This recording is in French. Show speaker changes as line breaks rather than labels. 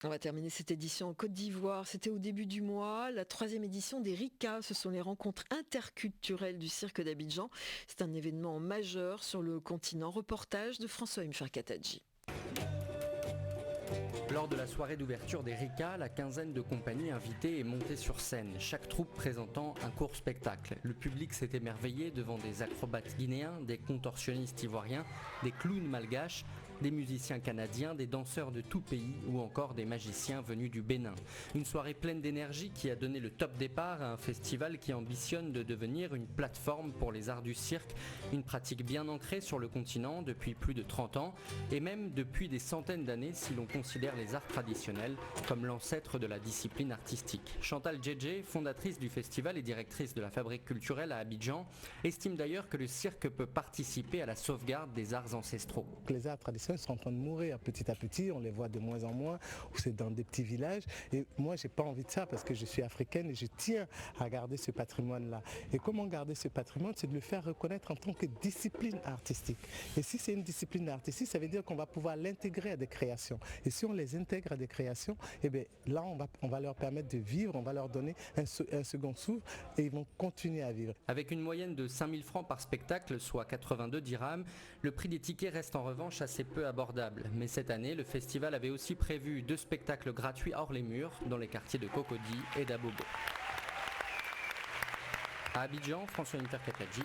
On va terminer cette édition en Côte d'Ivoire. C'était au début du mois, la 3e édition des RICA. Ce sont les rencontres interculturelles du cirque d'Abidjan. C'est un événement majeur sur le continent. Reportage de François Mferkatadji.
Lors de la soirée d'ouverture des RICA, la quinzaine de compagnies invitées est montée sur scène, chaque troupe présentant un court spectacle. Le public s'est émerveillé devant des acrobates guinéens, des contorsionnistes ivoiriens, des clowns malgaches, des musiciens canadiens, des danseurs de tout pays ou encore des magiciens venus du Bénin. Une soirée pleine d'énergie qui a donné le top départ à un festival qui ambitionne de devenir une plateforme pour les arts du cirque, une pratique bien ancrée sur le continent depuis plus de 30 ans et même depuis des centaines d'années si l'on considère les arts traditionnels comme l'ancêtre de la discipline artistique. Chantal Djedje, fondatrice du festival et directrice de la Fabrique culturelle à Abidjan, estime d'ailleurs que le cirque peut participer à la sauvegarde des arts ancestraux.
Les arts traditionnels sont en train de mourir petit à petit, on les voit de moins en moins, ou c'est dans des petits villages. Et moi, j'ai pas envie de ça parce que je suis africaine et je tiens à garder ce patrimoine-là. Et comment garder ce patrimoine? C'est de le faire reconnaître en tant que discipline artistique. Et si c'est une discipline artistique, ça veut dire qu'on va pouvoir l'intégrer à des créations. Et si on les intègre à des créations, eh bien, là, on va leur permettre de vivre, on va leur donner un second souffle et ils vont continuer à vivre.
Avec une moyenne de 5 000 francs par spectacle, soit 82 dirhams, le prix des tickets reste en revanche assez peu abordable. Mais cette année, le festival avait aussi prévu 2 spectacles gratuits hors les murs, dans les quartiers de Cocody et d'Abobo. À Abidjan, François Mferkatadji.